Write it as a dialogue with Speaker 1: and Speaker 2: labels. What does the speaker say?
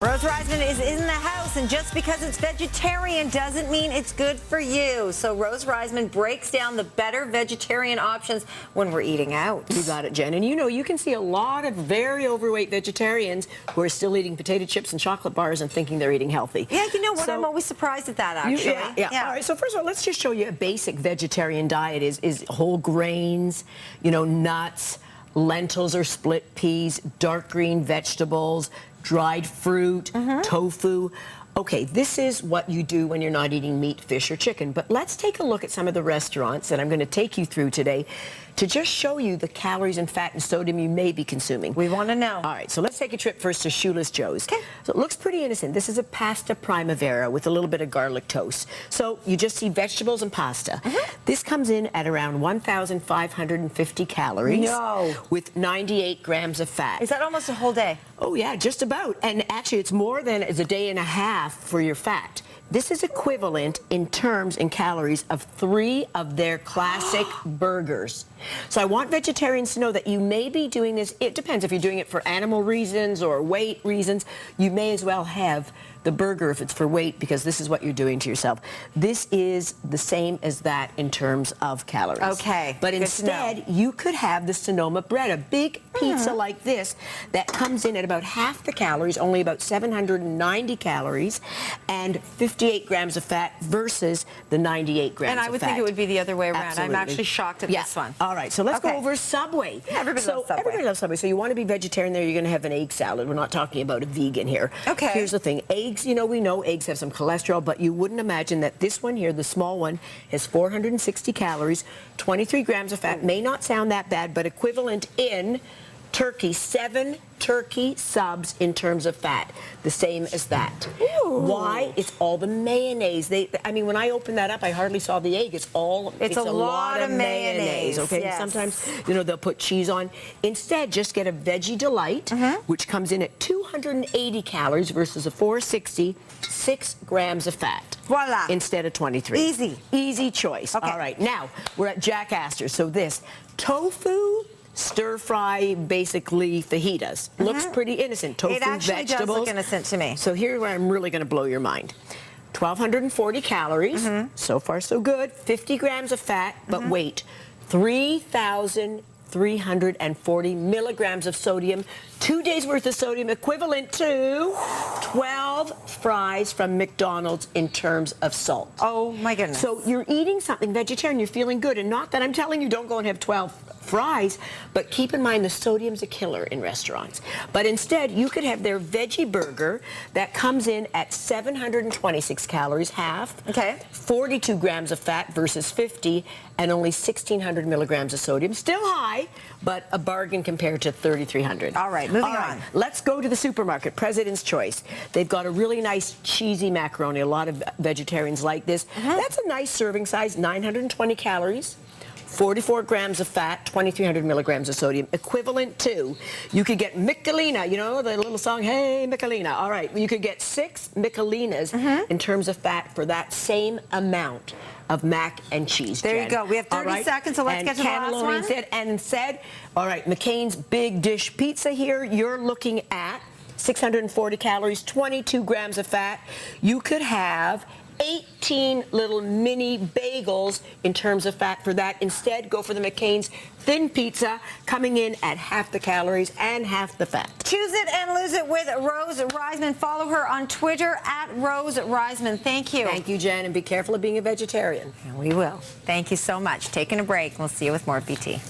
Speaker 1: Rose Reisman is in the house, and just because it's vegetarian doesn't mean it's good for you. So Rose Reisman breaks down the better vegetarian options when we're eating out.
Speaker 2: You got it, Jen. And you know, you can see a lot of very overweight vegetarians who are still eating potato chips and chocolate bars and thinking they're eating healthy.
Speaker 1: Yeah, you know what? I'm always surprised at that, actually.
Speaker 2: Yeah. All right, so first of all, let's just show you a basic vegetarian diet is whole grains, you know, nuts, lentils or split peas, dark green vegetables, dried fruit, tofu. Okay, this is what you do when you're not eating meat, fish, or chicken. But let's take a look at some of the restaurants that I'm going to take you through today to just show you the calories and fat and sodium you may be consuming.
Speaker 1: We want to know.
Speaker 2: All right, so let's take a trip first to Shoeless Joe's.
Speaker 1: Okay.
Speaker 2: So it looks pretty innocent. This is a pasta primavera with a little bit of garlic toast. So you just see vegetables and pasta. This comes in at around 1,550 calories.
Speaker 1: No.
Speaker 2: With 98 grams of fat.
Speaker 1: Is that almost a whole day?
Speaker 2: Oh yeah, just about. And actually it's more than a day and a half for your fat. This is equivalent in terms and calories of 3 of their classic burgers. So I want vegetarians to know that you may be doing this. It depends if you're doing it for animal reasons or weight reasons. You may as well have the burger if it's for weight, because this is what you're doing to yourself. This is the same as that in terms of calories.
Speaker 1: Okay.
Speaker 2: But instead, you could have the Sonoma bread, a big pizza like this that comes in at about half the calories, only about 790 calories, and 58 grams of fat versus the 98 grams of fat.
Speaker 1: And I would think it would be the other way around.
Speaker 2: Absolutely.
Speaker 1: I'm actually shocked at this one.
Speaker 2: All right, so let's go over Subway.
Speaker 1: Yeah, everybody loves Subway.
Speaker 2: Everybody loves Subway. So you want to be vegetarian there, you're going to have an egg salad. We're not talking about a vegan here.
Speaker 1: Okay.
Speaker 2: Here's the thing. Eggs, you know, we know eggs have some cholesterol, but you wouldn't imagine that this one here, the small one, has 460 calories, 23 grams of fat. May not sound that bad, but equivalent in turkey, 7 turkey subs in terms of fat, the same as that.
Speaker 1: Ooh.
Speaker 2: Why? It's all the mayonnaise. I mean, when I opened that up, I hardly saw the egg. It's a lot of mayonnaise. Okay,
Speaker 1: yes.
Speaker 2: Sometimes, you know, they'll put cheese on. Instead, just get a Veggie Delight, which comes in at 280 calories versus a 460, 6 grams of fat.
Speaker 1: Voila.
Speaker 2: Instead of 23. Easy choice.
Speaker 1: Okay.
Speaker 2: All right, now we're at Jack Astor's. So this tofu stir-fry, basically fajitas. Looks pretty innocent. Tofu,
Speaker 1: it actually
Speaker 2: vegetables.
Speaker 1: does look innocent to me.
Speaker 2: So here's where I'm really going to blow your mind. 1,240 calories. So far, so good. 50 grams of fat, but wait, 3,340 milligrams of sodium. 2 days worth of sodium, equivalent to 12 fries from McDonald's in terms of salt.
Speaker 1: Oh my goodness.
Speaker 2: So you're eating something vegetarian, you're feeling good, and not that I'm telling you don't go and have 12 fries, but keep in mind the sodium's a killer in restaurants. But instead, you could have their veggie burger that comes in at 726 calories, half.
Speaker 1: Okay.
Speaker 2: 42 grams of fat versus 50, and only 1,600 milligrams of sodium. Still high, but a bargain compared to 3,300.
Speaker 1: All right, moving on.
Speaker 2: Let's go to the supermarket, President's Choice. They've got a really nice cheesy macaroni. A lot of vegetarians like this. That's a nice serving size, 920 calories. 44 grams of fat, 2,300 milligrams of sodium, equivalent to, you could get Michelina, you know, the little song, hey, Michelina. All right, you could get 6 Michelinas in terms of fat for that same amount of mac and cheese.
Speaker 1: There
Speaker 2: Jen.
Speaker 1: you go. We have 30 seconds, so let's get to the last one.
Speaker 2: Said, all right, McCain's Big Dish Pizza here, you're looking at 640 calories, 22 grams of fat. You could have 18 little mini bagels in terms of fat for that. Instead, go for the McCain's thin pizza, coming in at half the calories and half the fat.
Speaker 1: Choose it and lose it with Rose Reisman. Follow her on Twitter at Rose Reisman. Thank you.
Speaker 2: Thank you, Jen, and be careful of being a vegetarian.
Speaker 1: And we will. Thank you so much. Taking a break. We'll see you with more BT.